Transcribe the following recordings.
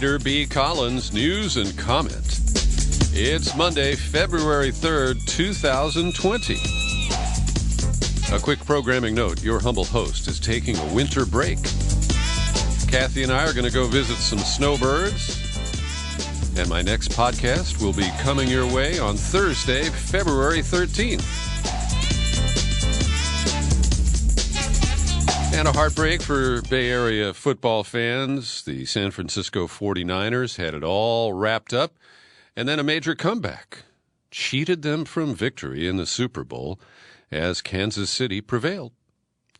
Peter B. Collins, news and comment. It's Monday, February 3rd, 2020. A quick programming note, your humble host is taking a winter break. Kathy and I are going to go visit some snowbirds, and my next podcast will be coming your way on Thursday, February 13th. And a heartbreak for Bay Area football fans. The San Francisco 49ers had it all wrapped up, and then a major comeback cheated them from victory in the Super Bowl as Kansas City prevailed.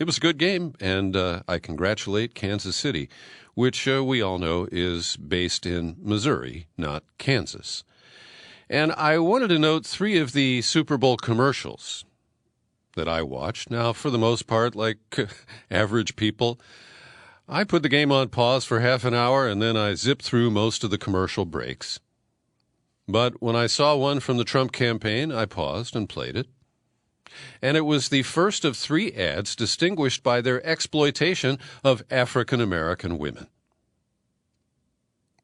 It was a good game, and I congratulate Kansas City, which we all know is based in Missouri, not Kansas. And I wanted to note 3 of the Super Bowl commercials that I watched. Now, for the most part, like average people, I put the game on pause for half an hour, and then I zipped through most of the commercial breaks. But when I saw one from the Trump campaign, I paused and played it. And it was the first of 3 ads distinguished by their exploitation of African-American women.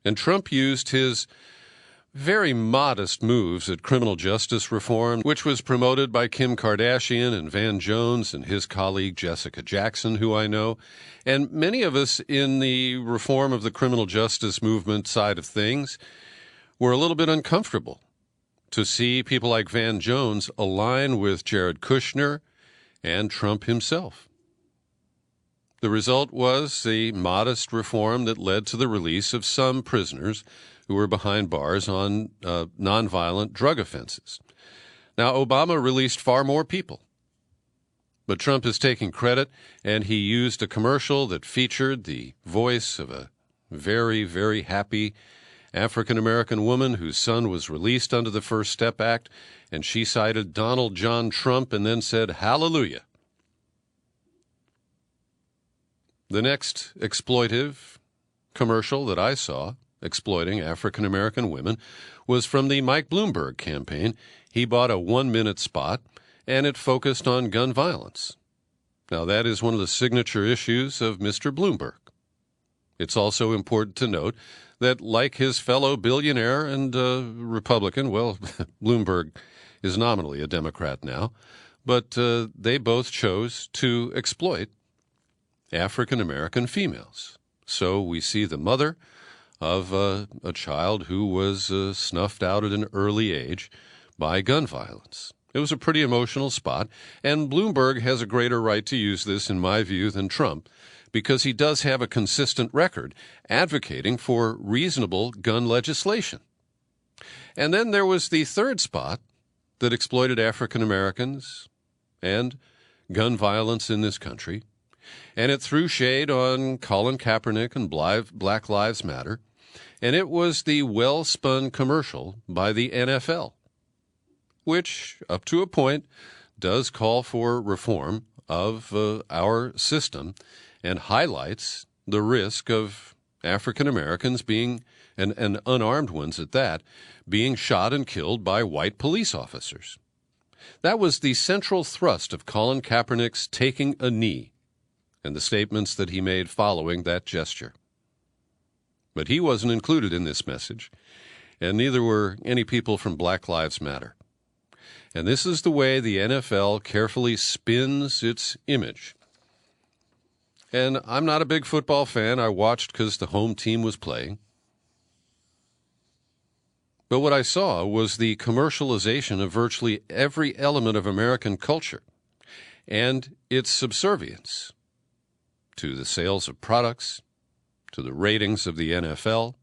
And Trump used his very modest moves at criminal justice reform, which was promoted by Kim Kardashian and Van Jones and his colleague Jessica Jackson, who I know. And many of us in the reform of the criminal justice movement side of things were a little bit uncomfortable to see people like Van Jones align with Jared Kushner and Trump himself. The result was a modest reform that led to the release of some prisoners who were behind bars on nonviolent drug offenses. Now, Obama released far more people, but Trump is taking credit, and he used a commercial that featured the voice of a very, very happy African-American woman whose son was released under the First Step Act, and she cited Donald John Trump and then said, "Hallelujah." The next exploitive commercial that I saw exploiting African-American women was from the Mike Bloomberg campaign. He bought a 1-minute spot, and it focused on gun violence. Now, that is one of the signature issues of Mr. Bloomberg. It's also important to note that, like his fellow billionaire and Republican, well, Bloomberg is nominally a Democrat now, but they both chose to exploit African-American females. So we see the mother of a child who was snuffed out at an early age by gun violence. It was a pretty emotional spot, and Bloomberg has a greater right to use this, in my view, than Trump, because he does have a consistent record advocating for reasonable gun legislation. And then there was the third spot that exploited African Americans and gun violence in this country, and it threw shade on Colin Kaepernick and Black Lives Matter, and it was the well-spun commercial by the NFL, which, up to a point, does call for reform of our system and highlights the risk of African Americans being, and unarmed ones at that, being shot and killed by white police officers. That was the central thrust of Colin Kaepernick's taking a knee and the statements that he made following that gesture. But he wasn't included in this message, and neither were any people from Black Lives Matter. And this is the way the NFL carefully spins its image. And I'm not a big football fan. I watched because the home team was playing. But what I saw was the commercialization of virtually every element of American culture and its subservience to the sales of products, to the ratings of the NFL,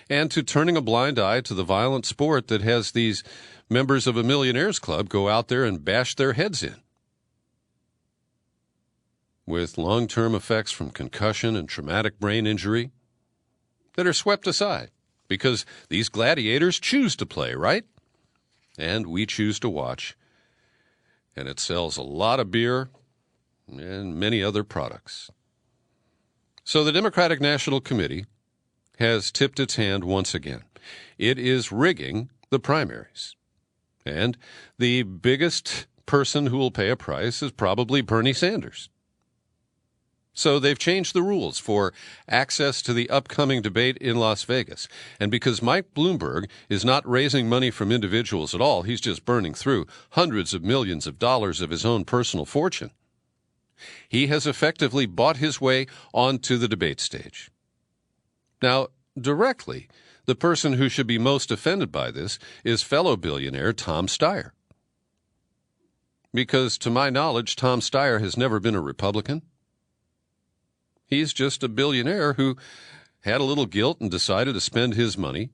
and to turning a blind eye to the violent sport that has these members of a millionaires club go out there and bash their heads in, with long-term effects from concussion and traumatic brain injury that are swept aside because these gladiators choose to play, right? And we choose to watch. And it sells a lot of beer and many other products. So the Democratic National Committee has tipped its hand once again. It is rigging the primaries. And the biggest person who will pay a price is probably Bernie Sanders. So they've changed the rules for access to the upcoming debate in Las Vegas. And because Mike Bloomberg is not raising money from individuals at all, he's just burning through hundreds of millions of dollars of his own personal fortune, he has effectively bought his way onto the debate stage. Now, directly, the person who should be most offended by this is fellow billionaire Tom Steyer. Because, to my knowledge, Tom Steyer has never been a Republican. He's just a billionaire who had a little guilt and decided to spend his money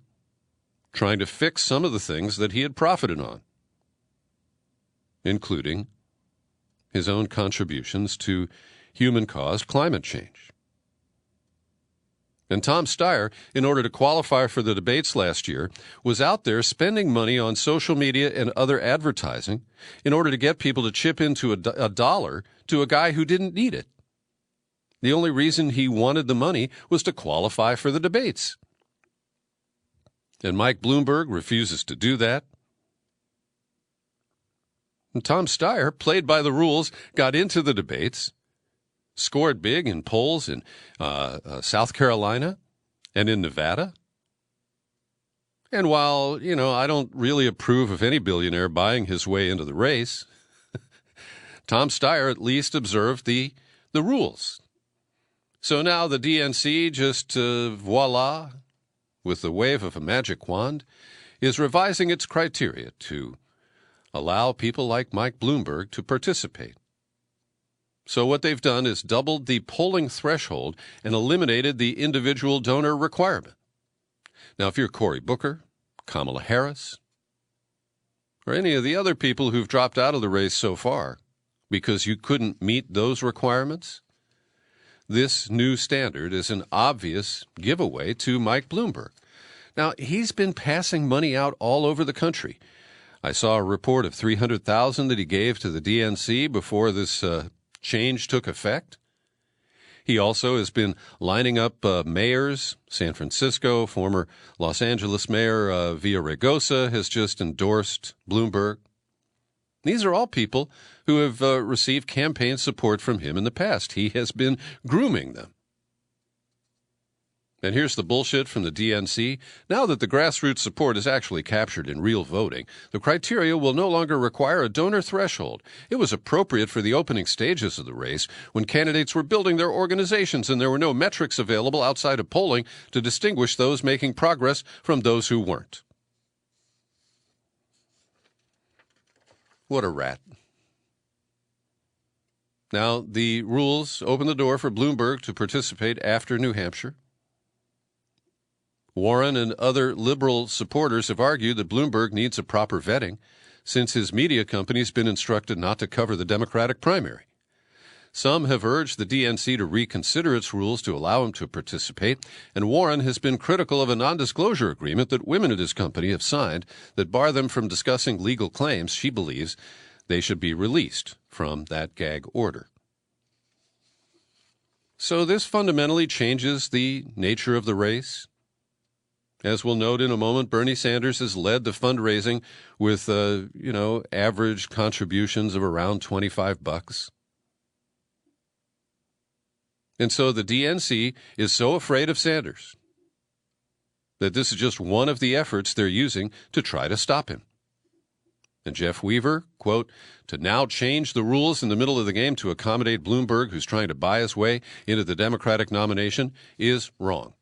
trying to fix some of the things that he had profited on, including his own contributions to human-caused climate change. And Tom Steyer, in order to qualify for the debates last year, was out there spending money on social media and other advertising in order to get people to chip into a dollar to a guy who didn't need it. The only reason he wanted the money was to qualify for the debates. And Mike Bloomberg refuses to do that. And Tom Steyer played by the rules, got into the debates, scored big in polls in South Carolina and in Nevada. And while, I don't really approve of any billionaire buying his way into the race, Tom Steyer at least observed the rules. So now the DNC just, voila, with the wave of a magic wand, is revising its criteria to allow people like Mike Bloomberg to participate. So what they've done is doubled the polling threshold and eliminated the individual donor requirement. Now, if you're Cory Booker, Kamala Harris, or any of the other people who've dropped out of the race so far because you couldn't meet those requirements, this new standard is an obvious giveaway to Mike Bloomberg. Now, he's been passing money out all over the country. I saw a report of $300,000 that he gave to the DNC before this change took effect. He also has been lining up mayors. San Francisco, former Los Angeles Mayor Villaraigosa has just endorsed Bloomberg. These are all people who have received campaign support from him in the past. He has been grooming them. And here's the bullshit from the DNC. Now that the grassroots support is actually captured in real voting, the criteria will no longer require a donor threshold. It was appropriate for the opening stages of the race when candidates were building their organizations and there were no metrics available outside of polling to distinguish those making progress from those who weren't. What a rat. Now, the rules open the door for Bloomberg to participate after New Hampshire. Warren and other liberal supporters have argued that Bloomberg needs a proper vetting since his media company's been instructed not to cover the Democratic primary. Some have urged the DNC to reconsider its rules to allow him to participate, and Warren has been critical of a non-disclosure agreement that women at his company have signed that bar them from discussing legal claims. She believes they should be released from that gag order. So this fundamentally changes the nature of the race. As we'll note in a moment, Bernie Sanders has led the fundraising with, average contributions of around $25. And so the DNC is so afraid of Sanders that this is just one of the efforts they're using to try to stop him. And Jeff Weaver, quote, to now change the rules in the middle of the game to accommodate Bloomberg, who's trying to buy his way into the Democratic nomination, is wrong.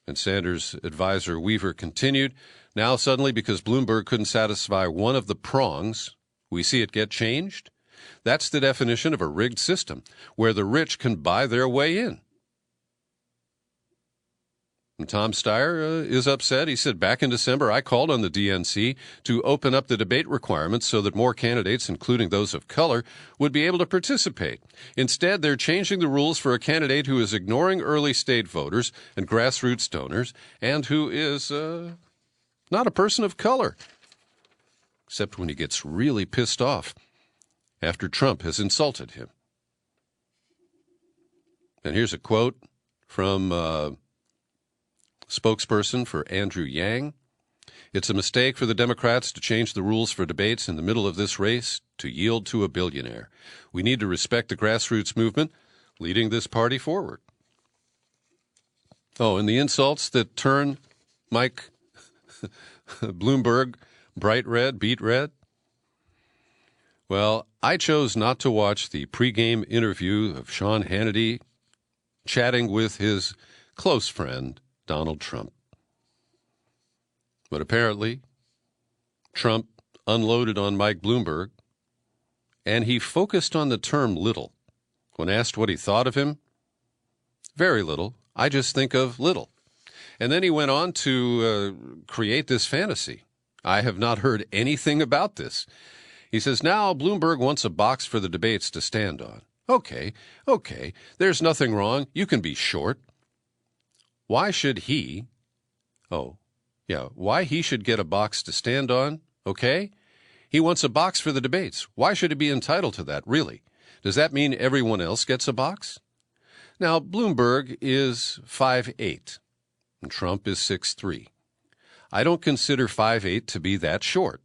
And Sanders' advisor Weaver continued, now suddenly because Bloomberg couldn't satisfy one of the prongs, we see it get changed? That's the definition of a rigged system, where the rich can buy their way in. And Tom Steyer is upset. He said, back in December, I called on the DNC to open up the debate requirements so that more candidates, including those of color, would be able to participate. Instead, they're changing the rules for a candidate who is ignoring early state voters and grassroots donors and who is not a person of color, except when he gets really pissed off after Trump has insulted him. And here's a quote from spokesperson for Andrew Yang. It's a mistake for the Democrats to change the rules for debates in the middle of this race to yield to a billionaire. We need to respect the grassroots movement leading this party forward. Oh, and the insults that turn Mike Bloomberg bright red, beet red? Well, I chose not to watch the pregame interview of Sean Hannity chatting with his close friend, Donald Trump. But apparently, Trump unloaded on Mike Bloomberg, and he focused on the term little. When asked what he thought of him, very little. I just think of little. And then he went on to create this fantasy. I have not heard anything about this. He says, now Bloomberg wants a box for the debates to stand on. Okay, there's nothing wrong. You can be short. Why should he? Why he should get a box to stand on? Okay. He wants a box for the debates. Why should he be entitled to that, really? Does that mean everyone else gets a box? Now, Bloomberg is 5'8", and Trump is 6'3". I don't consider 5'8" to be that short.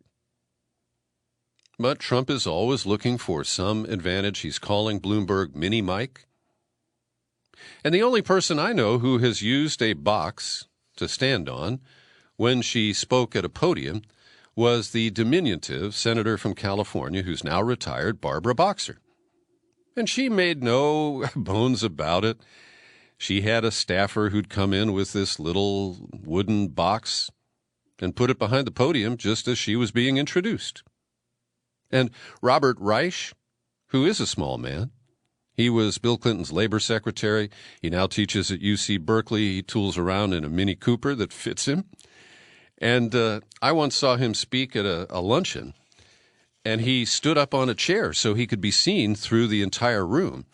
But Trump is always looking for some advantage. He's calling Bloomberg Mini Mike. And the only person I know who has used a box to stand on when she spoke at a podium was the diminutive senator from California who's now retired, Barbara Boxer. And she made no bones about it. She had a staffer who'd come in with this little wooden box and put it behind the podium just as she was being introduced. And Robert Reich, who is a small man, he was Bill Clinton's labor secretary. He now teaches at UC Berkeley. He tools around in a Mini Cooper that fits him. And I once saw him speak at a luncheon, and he stood up on a chair so he could be seen through the entire room.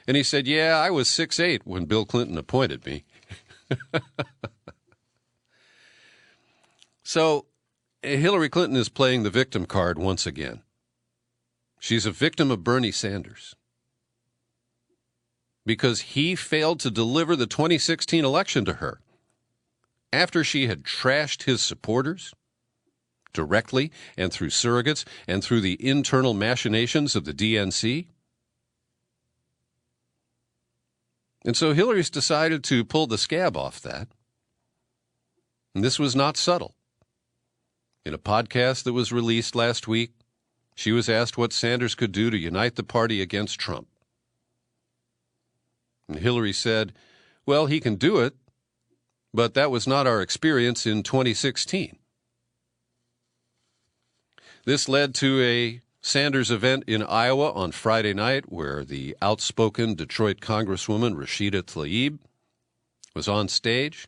And he said, yeah, I was 6'8" when Bill Clinton appointed me. So Hillary Clinton is playing the victim card once again. She's a victim of Bernie Sanders because he failed to deliver the 2016 election to her after she had trashed his supporters directly and through surrogates and through the internal machinations of the DNC. And so Hillary's decided to pull the scab off that. And this was not subtle. In a podcast that was released last week, she was asked what Sanders could do to unite the party against Trump. And Hillary said, well, he can do it, but that was not our experience in 2016. This led to a Sanders event in Iowa on Friday night where the outspoken Detroit Congresswoman Rashida Tlaib was on stage.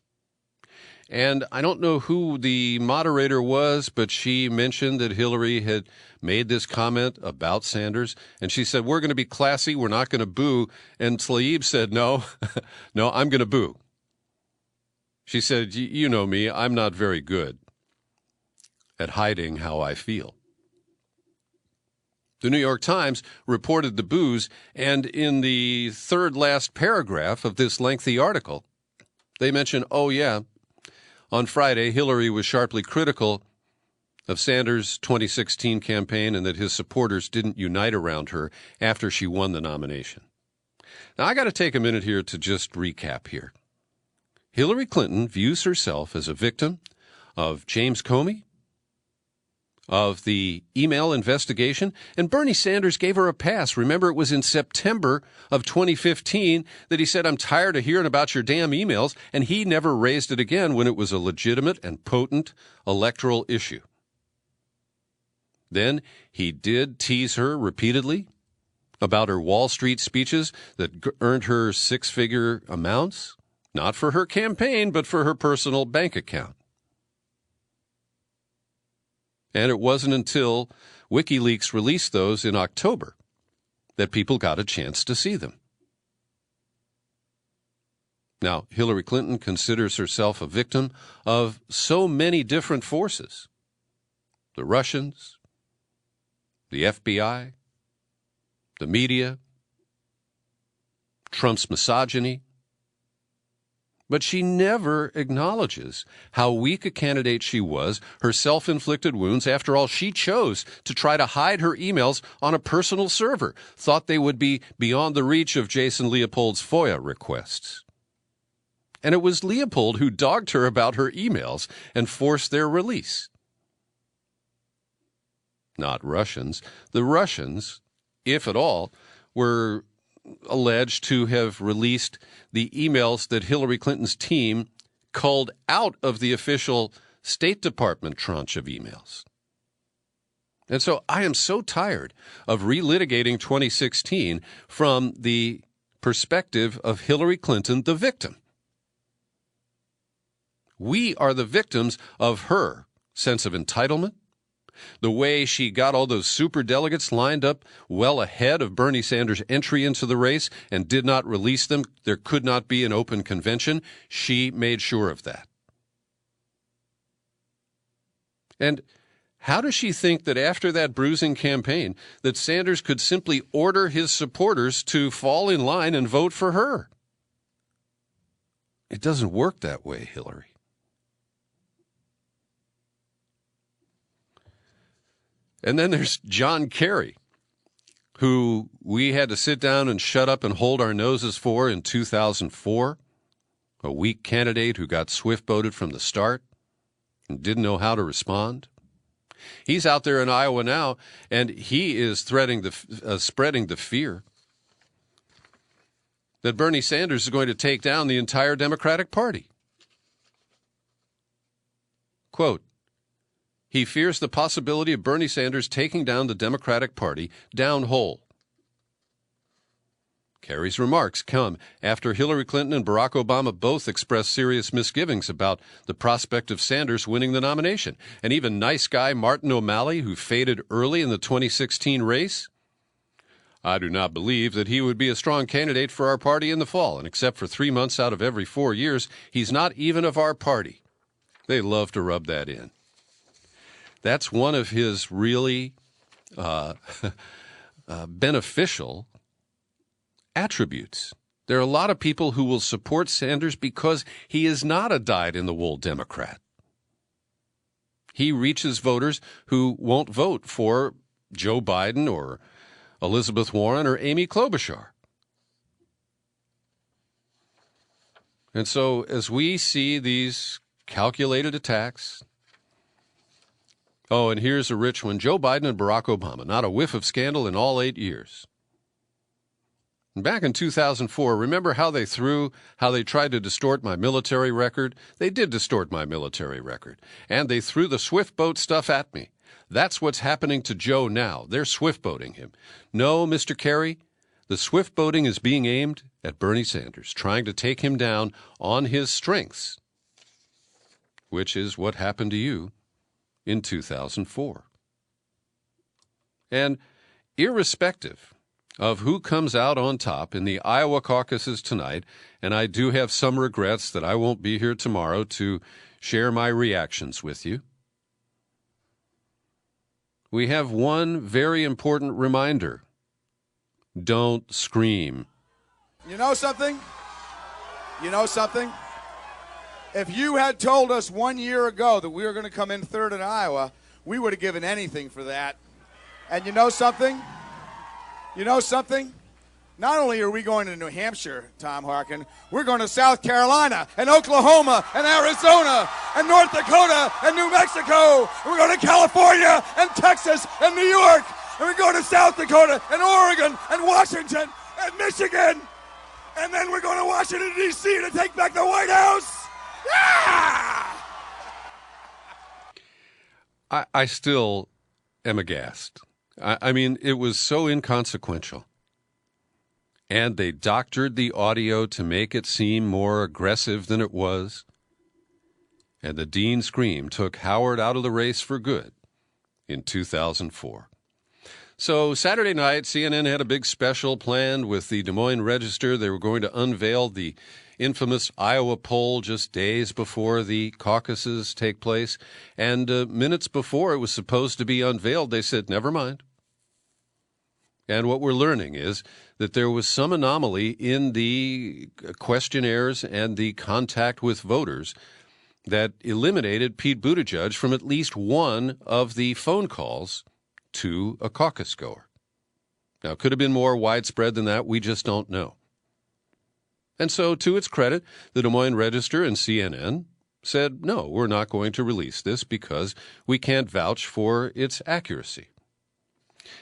And I don't know who the moderator was, but she mentioned that Hillary had made this comment about Sanders. And she said, we're going to be classy. We're not going to boo. And Tlaib said, no, I'm going to boo. She said, you know me, I'm not very good at hiding how I feel. The New York Times reported the boos, and in the third last paragraph of this lengthy article, they mention, on Friday, Hillary was sharply critical of Sanders' 2016 campaign and that his supporters didn't unite around her after she won the nomination. Now, I got to take a minute here to just recap here. Hillary Clinton views herself as a victim of James Comey, of the email investigation, and Bernie Sanders gave her a pass. Remember, it was in September of 2015 that he said, I'm tired of hearing about your damn emails, and he never raised it again when it was a legitimate and potent electoral issue. Then he did tease her repeatedly about her Wall Street speeches that earned her six-figure amounts, not for her campaign, but for her personal bank account. And it wasn't until WikiLeaks released those in October that people got a chance to see them. Now, Hillary Clinton considers herself a victim of so many different forces. The Russians, the FBI, the media, Trump's misogyny, But she never acknowledges how weak a candidate she was, her self-inflicted wounds. After all, she chose to try to hide her emails on a personal server, thought they would be beyond the reach of Jason Leopold's FOIA requests. And it was Leopold who dogged her about her emails and forced their release. Not Russians. The Russians, if at all, were alleged to have released the emails that Hillary Clinton's team culled out of the official State Department tranche of emails. And so I am so tired of relitigating 2016 from the perspective of Hillary Clinton, the victim. We are the victims of her sense of entitlement, the way she got all those superdelegates lined up well ahead of Bernie Sanders' entry into the race and did not release them. There could not be an open convention. She made sure of that. And how does she think that after that bruising campaign that Sanders could simply order his supporters to fall in line and vote for her? It doesn't work that way, Hillary. And then there's John Kerry, who we had to sit down and shut up and hold our noses for in 2004, a weak candidate who got swift-voted from the start and didn't know how to respond. He's out there in Iowa now, and he is spreading the fear that Bernie Sanders is going to take down the entire Democratic Party. Quote, he fears the possibility of Bernie Sanders taking down the Democratic Party down whole. Kerry's remarks come after Hillary Clinton and Barack Obama both expressed serious misgivings about the prospect of Sanders winning the nomination. And even nice guy Martin O'Malley, who faded early in the 2016 race, I do not believe that he would be a strong candidate for our party in the fall. And except for 3 months out of every 4 years, he's not even of our party. They love to rub that in. That's one of his really beneficial attributes. There are a lot of people who will support Sanders because he is not a dyed-in-the-wool Democrat. He reaches voters who won't vote for Joe Biden or Elizabeth Warren or Amy Klobuchar. And so as we see these calculated attacks, oh, and here's a rich one. Joe Biden and Barack Obama, not a whiff of scandal in all 8 years. And back in 2004, remember how they tried to distort my military record? They did distort my military record. And they threw the swift boat stuff at me. That's what's happening to Joe now. They're swift boating him. No, Mr. Kerry, the swift boating is being aimed at Bernie Sanders, trying to take him down on his strengths, which is what happened to you in 2004. And irrespective of who comes out on top in the Iowa caucuses tonight, and I do have some regrets that I won't be here tomorrow to share my reactions with you, we have one very important reminder. Don't scream. You know something? You know something? If you had told us 1 year ago that we were going to come in third in Iowa, we would have given anything for that. And you know something? You know something? Not only are we going to New Hampshire, Tom Harkin, we're going to South Carolina and Oklahoma and Arizona and North Dakota and New Mexico. And we're going to California and Texas and New York. And we're going to South Dakota and Oregon and Washington and Michigan. And then we're going to Washington, D.C. to take back the White House. I still am aghast. I mean, it was so inconsequential. And they doctored the audio to make it seem more aggressive than it was. And the Dean scream took Howard out of the race for good in 2004. So Saturday night, CNN had a big special planned with the Des Moines Register. They were going to unveil the infamous Iowa poll just days before the caucuses take place. And minutes before it was supposed to be unveiled, they said, never mind. And what we're learning is that there was some anomaly in the questionnaires and the contact with voters that eliminated Pete Buttigieg from at least one of the phone calls to a caucus goer. Now, it could have been more widespread than that. We just don't know. And so, to its credit, the Des Moines Register and CNN said, no, we're not going to release this because we can't vouch for its accuracy.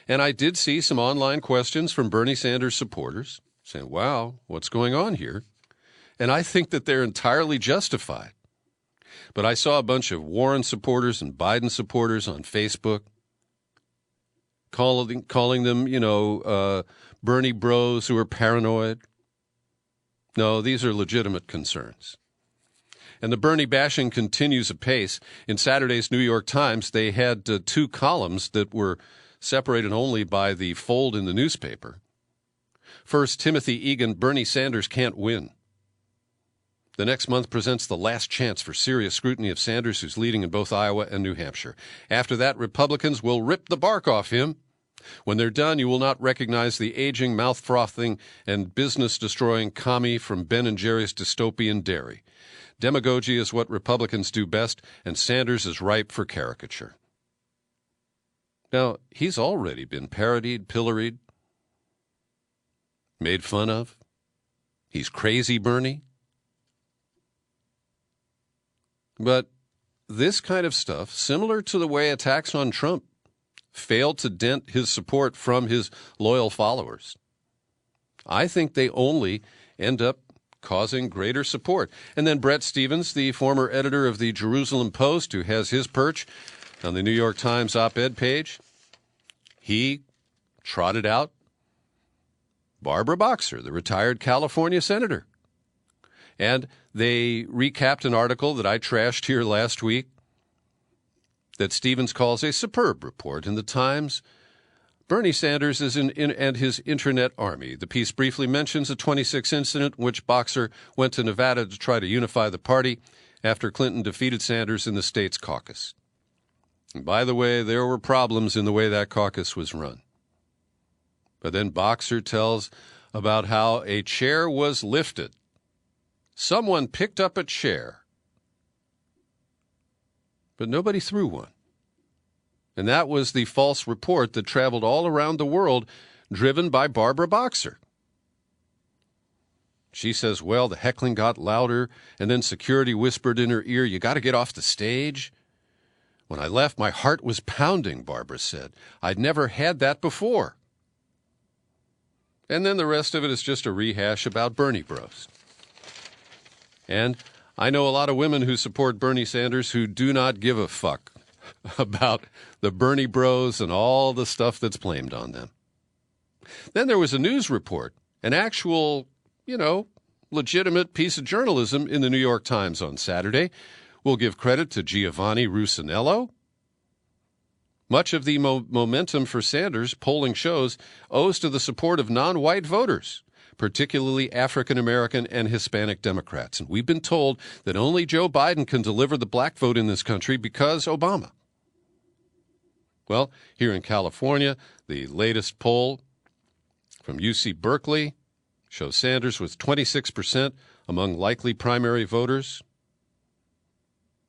And I did see some online questions from Bernie Sanders supporters saying, wow, what's going on here? And I think that they're entirely justified. But I saw a bunch of Warren supporters and Biden supporters on Facebook calling them, Bernie bros who are paranoid. No, these are legitimate concerns. And the Bernie bashing continues apace. In Saturday's New York Times, they had two columns that were separated only by the fold in the newspaper. First, Timothy Egan, Bernie Sanders can't win. The next month presents the last chance for serious scrutiny of Sanders, who's leading in both Iowa and New Hampshire. After that, Republicans will rip the bark off him. When they're done, you will not recognize the aging, mouth-frothing, and business-destroying commie from Ben & Jerry's dystopian dairy. Demagogy is what Republicans do best, and Sanders is ripe for caricature. Now, he's already been parodied, pilloried, made fun of. He's crazy Bernie. But this kind of stuff, similar to the way attacks on Trump failed to dent his support from his loyal followers, I think they only end up causing greater support. And then Brett Stevens, the former editor of the Jerusalem Post, who has his perch on the New York Times op-ed page, he trotted out Barbara Boxer, the retired California senator. And they recapped an article that I trashed here last week that Stevens calls a superb report in the Times. Bernie Sanders is and his internet army. The piece briefly mentions a 26 incident in which Boxer went to Nevada to try to unify the party after Clinton defeated Sanders in the state's caucus. And by the way, there were problems in the way that caucus was run. But then Boxer tells about how a chair was lifted. Someone picked up a chair, but nobody threw one. And that was the false report that traveled all around the world, driven by Barbara Boxer. She says, well, the heckling got louder, and then security whispered in her ear, you got to get off the stage. When I left, my heart was pounding, Barbara said. I'd never had that before. And then the rest of it is just a rehash about Bernie bros. And I know a lot of women who support Bernie Sanders who do not give a fuck about the Bernie bros and all the stuff that's blamed on them. Then there was a news report, an actual, legitimate piece of journalism in the New York Times on Saturday. We'll give credit to Giovanni Rusinello. Much of the momentum for Sanders, polling shows, owes to the support of non-white voters, particularly African-American and Hispanic Democrats. And we've been told that only Joe Biden can deliver the black vote in this country because Obama. Well, here in California, the latest poll from UC Berkeley shows Sanders with 26% among likely primary voters.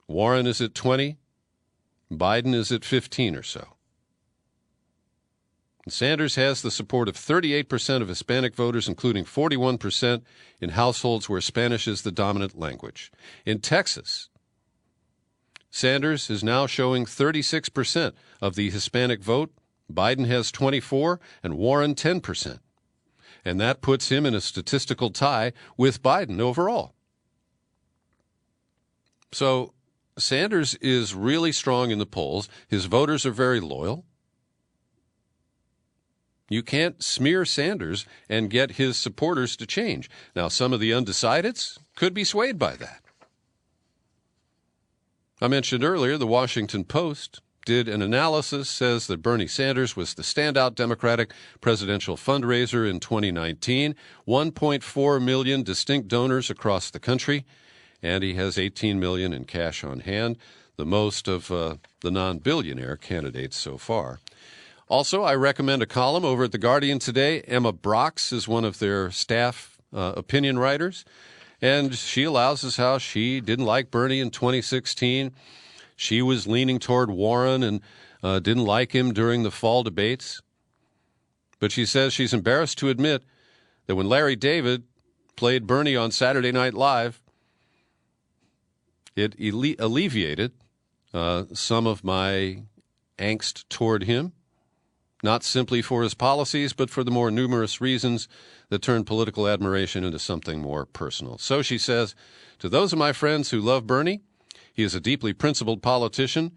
Warren is at 20. Biden is at 15 or so. Sanders has the support of 38% of Hispanic voters, including 41% in households where Spanish is the dominant language. In Texas, Sanders is now showing 36% of the Hispanic vote. Biden has 24% and Warren 10%. And that puts him in a statistical tie with Biden overall. So Sanders is really strong in the polls. His voters are very loyal. You can't smear Sanders and get his supporters to change. Now, some of the undecideds could be swayed by that. I mentioned earlier the Washington Post did an analysis, says that Bernie Sanders was the standout Democratic presidential fundraiser in 2019, 1.4 million distinct donors across the country, and he has $18 million in cash on hand, the most of the non-billionaire candidates so far. Also, I recommend a column over at The Guardian today. Emma Brox is one of their staff opinion writers, and she allows us how she didn't like Bernie in 2016. She was leaning toward Warren and didn't like him during the fall debates. But she says she's embarrassed to admit that when Larry David played Bernie on Saturday Night Live, it alleviated some of my angst toward him, not simply for his policies, but for the more numerous reasons that turn political admiration into something more personal. So she says, to those of my friends who love Bernie, he is a deeply principled politician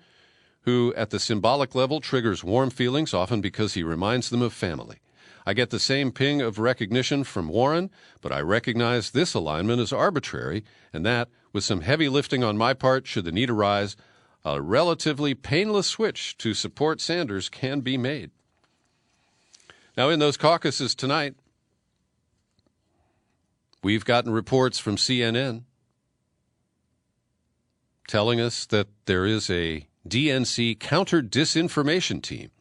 who, at the symbolic level, triggers warm feelings, often because he reminds them of family. I get the same ping of recognition from Warren, but I recognize this alignment as arbitrary, and that, with some heavy lifting on my part, should the need arise, a relatively painless switch to support Sanders can be made. Now, in those caucuses tonight, we've gotten reports from CNN telling us that there is a DNC counter-disinformation team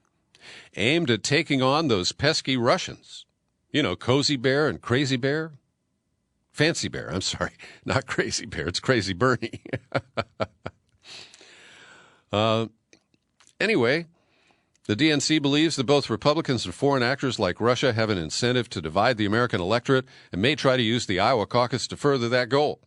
aimed at taking on those pesky Russians. You know, Cozy Bear and Crazy Bear. Fancy Bear, I'm sorry, not Crazy Bear, it's Crazy Bernie. Anyway, the DNC believes that both Republicans and foreign actors like Russia have an incentive to divide the American electorate and may try to use the Iowa caucus to further that goal.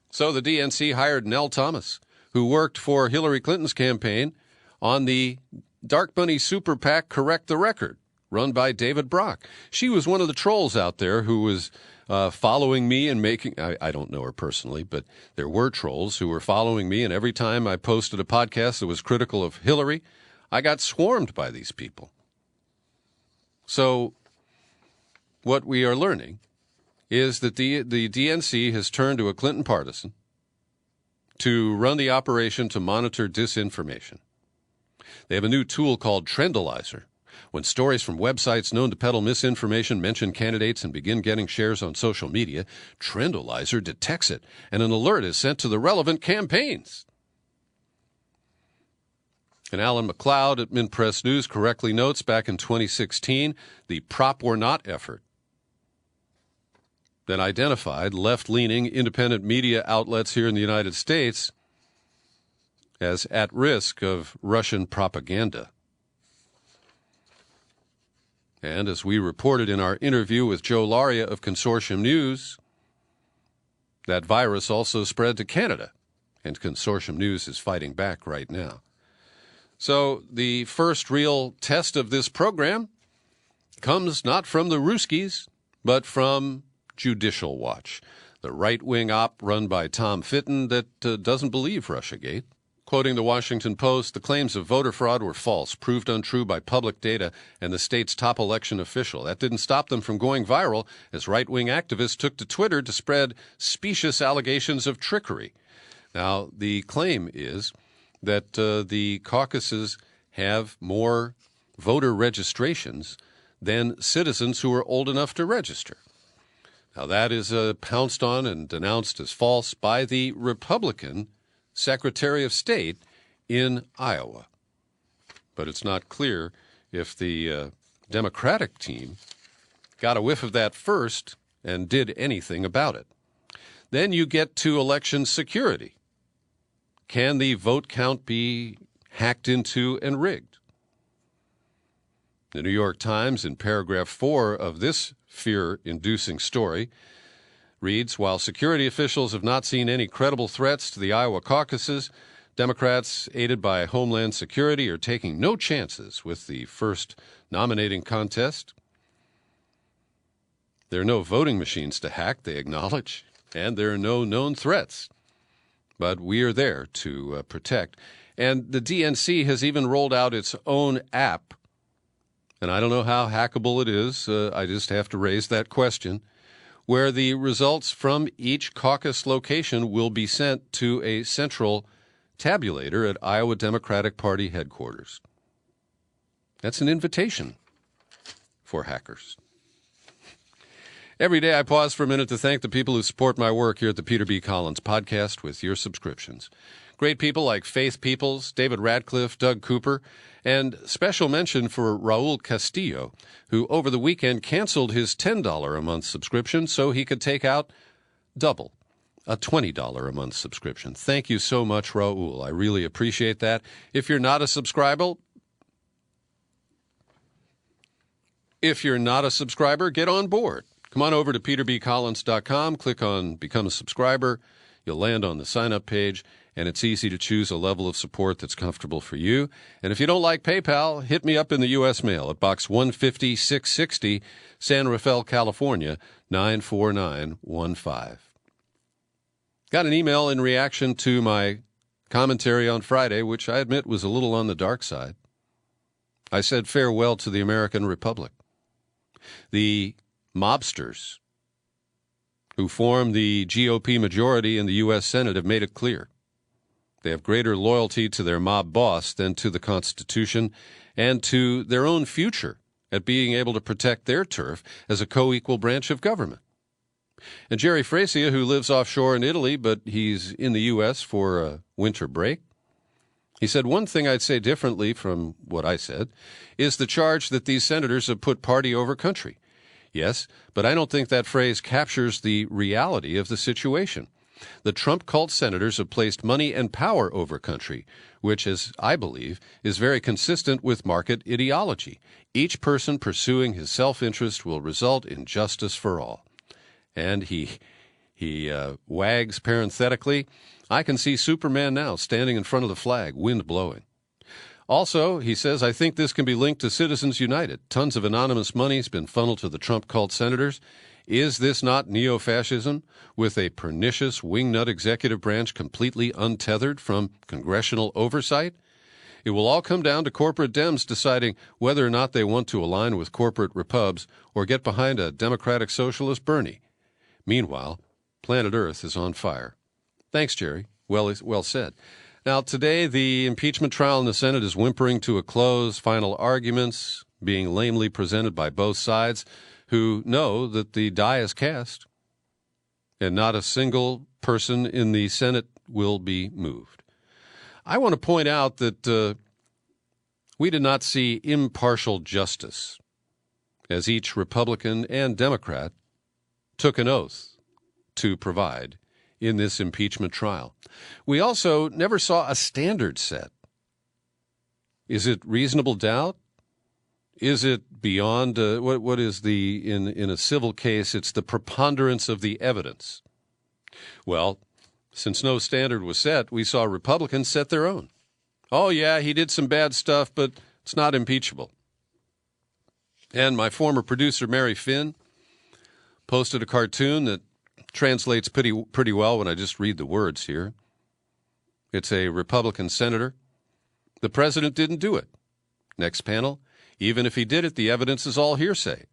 So the DNC hired Nell Thomas, who worked for Hillary Clinton's campaign on the Dark Money Super PAC Correct the Record, run by David Brock. She was one of the trolls out there who was following me and making, I don't know her personally, but there were trolls who were following me, and every time I posted a podcast that was critical of Hillary, I got swarmed by these people. So what we are learning is that the DNC has turned to a Clinton partisan to run the operation to monitor disinformation. They have a new tool called Trendalizer. When stories from websites known to peddle misinformation mention candidates and begin getting shares on social media, Trendalizer detects it, and an alert is sent to the relevant campaigns. And Alan McLeod at MintPress News correctly notes back in 2016, the Prop or Not effort that identified left-leaning independent media outlets here in the United States as at risk of Russian propaganda. And as we reported in our interview with Joe Laria of Consortium News, that virus also spread to Canada, and Consortium News is fighting back right now. So the first real test of this program comes not from the Ruskies, but from Judicial Watch, the right-wing op run by Tom Fitton that doesn't believe Russiagate. Quoting the Washington Post, the claims of voter fraud were false, proved untrue by public data and the state's top election official. That didn't stop them from going viral as right-wing activists took to Twitter to spread specious allegations of trickery. Now, the claim is that the caucuses have more voter registrations than citizens who are old enough to register. Now, that is pounced on and denounced as false by the Republican Secretary of State in Iowa. But it's not clear if the Democratic team got a whiff of that first and did anything about it. Then you get to election security. Can the vote count be hacked into and rigged? The New York Times, in paragraph 4 of this fear-inducing story, reads, while security officials have not seen any credible threats to the Iowa caucuses, Democrats, aided by Homeland Security, are taking no chances with the first nominating contest. There are no voting machines to hack, they acknowledge, and there are no known threats. But we are there to protect. And the DNC has even rolled out its own app. And I don't know how hackable it is. I just have to raise that question, where the results from each caucus location will be sent to a central tabulator at Iowa Democratic Party headquarters. That's an invitation for hackers. Every day I pause for a minute to thank the people who support my work here at the Peter B. Collins Podcast with your subscriptions. Great people like Faith Peoples, David Radcliffe, Doug Cooper, and special mention for Raul Castillo, who over the weekend canceled his $10 a month subscription so he could take out double, a $20 a month subscription. Thank you so much, Raul. I really appreciate that. If you're not a subscriber, get on board. Come on over to peterbcollins.com, click on Become a Subscriber. You'll land on the sign-up page, and it's easy to choose a level of support that's comfortable for you. And if you don't like PayPal, hit me up in the U.S. mail at Box 150-660, San Rafael, California, 94915. Got an email in reaction to my commentary on Friday, which I admit was a little on the dark side. I said farewell to the American Republic. The mobsters who form the GOP majority in the U.S. Senate have made it clear. They have greater loyalty to their mob boss than to the Constitution and to their own future at being able to protect their turf as a co-equal branch of government. And Jerry Frasia, who lives offshore in Italy, but he's in the U.S. for a winter break, he said, one thing I'd say differently from what I said is the charge that these senators have put party over country. Yes, but I don't think that phrase captures the reality of the situation. The Trump cult senators have placed money and power over country, which, as I believe, is very consistent with market ideology. Each person pursuing his self-interest will result in justice for all. And he wags parenthetically, I can see Superman now standing in front of the flag, wind blowing. Also, he says, I think this can be linked to Citizens United. Tons of anonymous money has been funneled to the Trump cult senators. Is this not neo-fascism with a pernicious wingnut executive branch completely untethered from congressional oversight? It will all come down to corporate Dems deciding whether or not they want to align with corporate Repubs or get behind a Democratic Socialist Bernie. Meanwhile, planet Earth is on fire. Thanks, Jerry. Well said. Now, today, the impeachment trial in the Senate is whimpering to a close, final arguments being lamely presented by both sides, who know that the die is cast and not a single person in the Senate will be moved. I want to point out that we did not see impartial justice as each Republican and Democrat took an oath to provide in this impeachment trial. We also never saw a standard set. Is it reasonable doubt? Is it beyond what is the in a civil case? It's the preponderance of the evidence. Well, since no standard was set, we saw Republicans set their own. Oh yeah, he did some bad stuff, but it's not impeachable. And my former producer Mary Finn posted a cartoon that translates pretty well when I just read the words here. It's a Republican senator. The president didn't do it. Next panel. Even if he did it, the evidence is all hearsay.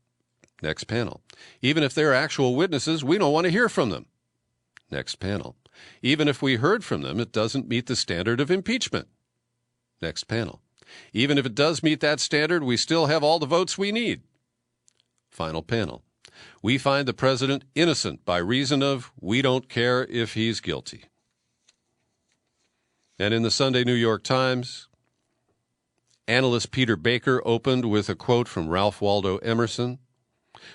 Next panel. Even if they're actual witnesses, we don't want to hear from them. Next panel. Even if we heard from them, it doesn't meet the standard of impeachment. Next panel. Even if it does meet that standard, we still have all the votes we need. Final panel. We find the president innocent by reason of we don't care if he's guilty. And in the Sunday New York Times, analyst Peter Baker opened with a quote from Ralph Waldo Emerson,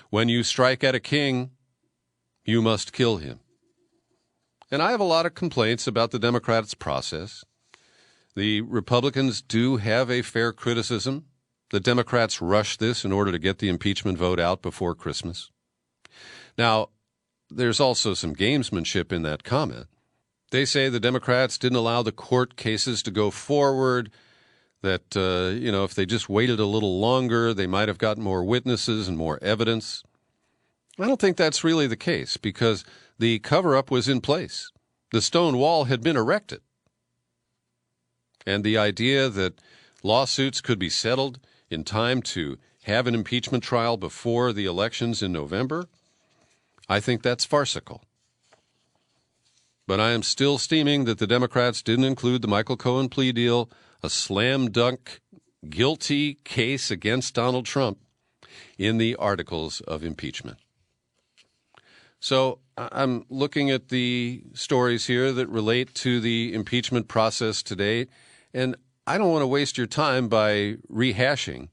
"When you strike at a king, you must kill him." And I have a lot of complaints about the Democrats' process. The Republicans do have a fair criticism. The Democrats rushed this in order to get the impeachment vote out before Christmas. Now, there's also some gamesmanship in that comment. They say the Democrats didn't allow the court cases to go forward, that, if they just waited a little longer, they might have gotten more witnesses and more evidence. I don't think that's really the case because the cover-up was in place. The stone wall had been erected. And the idea that lawsuits could be settled in time to have an impeachment trial before the elections in November, I think that's farcical. But I am still steaming that the Democrats didn't include the Michael Cohen plea deal, a slam dunk guilty case against Donald Trump, in the articles of impeachment. So I'm looking at the stories here that relate to the impeachment process today, and I don't want to waste your time by rehashing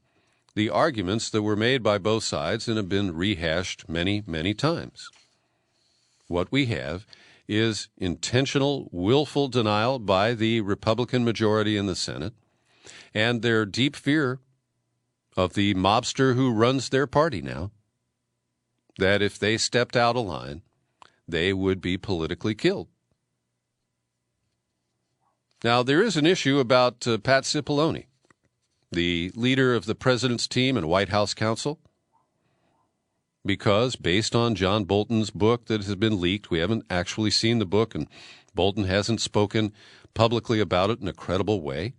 the arguments that were made by both sides and have been rehashed many, many times. What we have is intentional, willful denial by the Republican majority in the Senate and their deep fear of the mobster who runs their party now, that if they stepped out of line, they would be politically killed. Now, there is an issue about Pat Cipollone, the leader of the president's team and White House counsel, because based on John Bolton's book that has been leaked, we haven't actually seen the book, and Bolton hasn't spoken publicly about it in a credible way.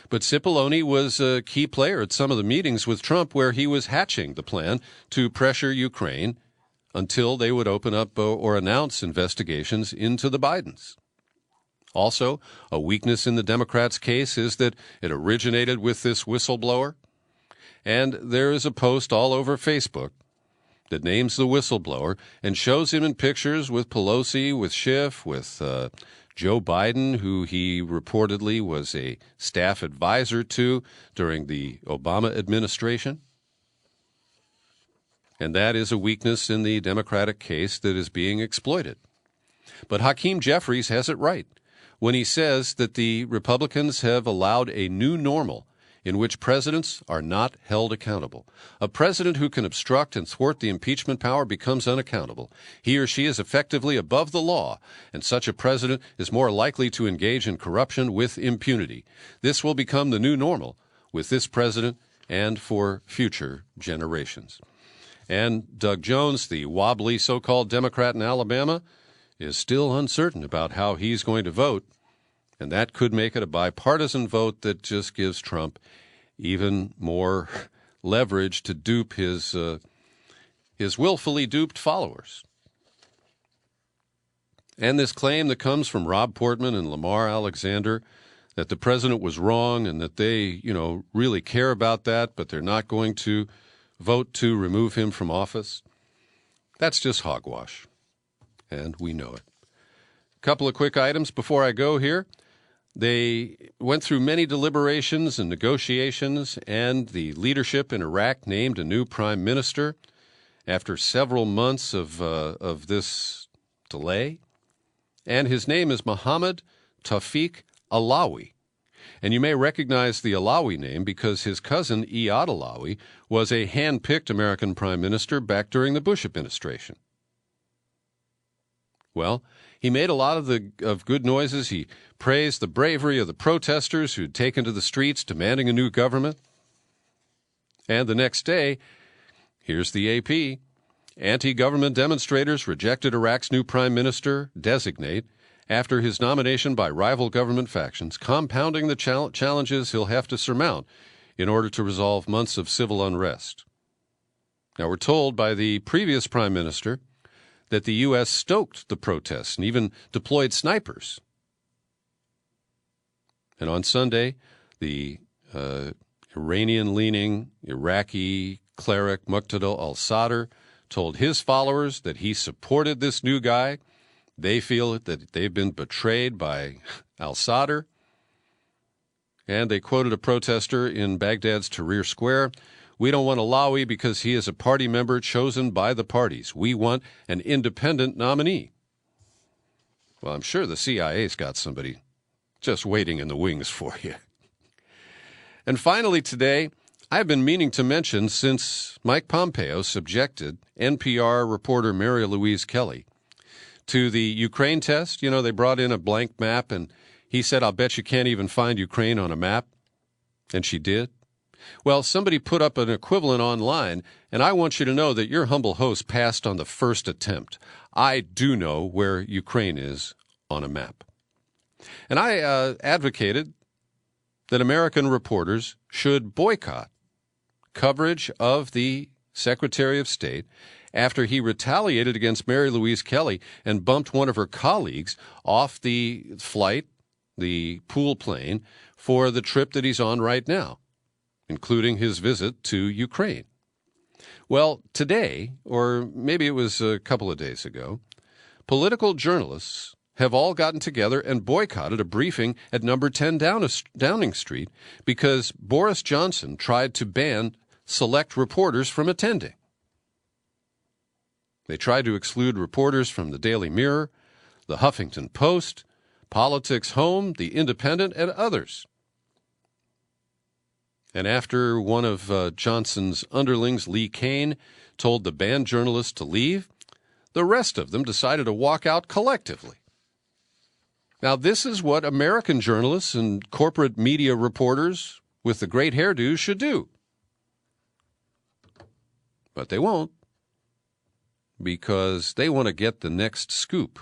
But Cipollone was a key player at some of the meetings with Trump where he was hatching the plan to pressure Ukraine until they would open up or announce investigations into the Bidens. Also, a weakness in the Democrats' case is that it originated with this whistleblower, and there is a post all over Facebook that names the whistleblower and shows him in pictures with Pelosi, with Schiff, with Joe Biden, who he reportedly was a staff advisor to during the Obama administration. And that is a weakness in the Democratic case that is being exploited. But Hakeem Jeffries has it right when he says that the Republicans have allowed a new normal in which presidents are not held accountable. A president who can obstruct and thwart the impeachment power becomes unaccountable. He or she is effectively above the law, and such a president is more likely to engage in corruption with impunity. This will become the new normal with this president and for future generations. And Doug Jones, the wobbly so-called Democrat in Alabama, is still uncertain about how he's going to vote, and that could make it a bipartisan vote that just gives Trump even more leverage to dupe his willfully duped followers. And this claim that comes from Rob Portman and Lamar Alexander that the president was wrong and that they, really care about that, but they're not going to vote to remove him from office, that's just hogwash, and we know it. A couple of quick items before I go here. They went through many deliberations and negotiations, and the leadership in Iraq named a new prime minister after several months of this delay. And his name is Mohammed Tawfiq Alawi. And you may recognize the Alawi name because his cousin, Iyad Alawi, was a hand-picked American prime minister back during the Bush administration. Well, he made a lot of good noises. He praised the bravery of the protesters who'd taken to the streets demanding a new government. And the next day, here's the AP, anti-government demonstrators rejected Iraq's new prime minister designate after his nomination by rival government factions, compounding the challenges he'll have to surmount in order to resolve months of civil unrest. Now, we're told by the previous prime minister that the U.S. stoked the protests and even deployed snipers. And on Sunday, the Iranian-leaning Iraqi cleric Muqtada al-Sadr told his followers that he supported this new guy. They feel that they've been betrayed by al-Sadr. And they quoted a protester in Baghdad's Tahrir Square. "We don't want Alawi because he is a party member chosen by the parties. We want an independent nominee." Well, I'm sure the CIA's got somebody just waiting in the wings for you. And finally today, I've been meaning to mention since Mike Pompeo subjected NPR reporter Mary Louise Kelly to the Ukraine test. They brought in a blank map, and he said, "I'll bet you can't even find Ukraine on a map." And she did. Well, somebody put up an equivalent online, and I want you to know that your humble host passed on the first attempt. I do know where Ukraine is on a map. And I advocated that American reporters should boycott coverage of the Secretary of State after he retaliated against Mary Louise Kelly and bumped one of her colleagues off the flight, the pool plane, for the trip that he's on right now, including his visit to Ukraine. Well, today, or maybe it was a couple of days ago, political journalists have all gotten together and boycotted a briefing at number 10 Downing Street because Boris Johnson tried to ban select reporters from attending. They tried to exclude reporters from the Daily Mirror, the Huffington Post, Politics Home, the Independent, and others. And after one of Johnson's underlings, Lee Cain, told the banned journalists to leave, the rest of them decided to walk out collectively. Now, this is what American journalists and corporate media reporters with the great hairdos should do. But they won't, because they want to get the next scoop.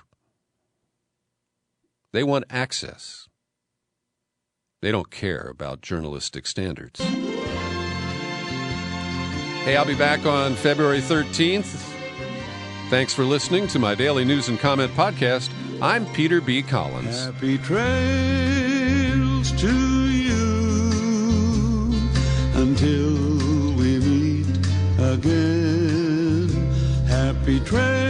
They want access. They don't care about journalistic standards. Hey, I'll be back on February 13th. Thanks for listening to my daily news and comment podcast. I'm Peter B. Collins. Happy trails to you until we meet again. Happy trails.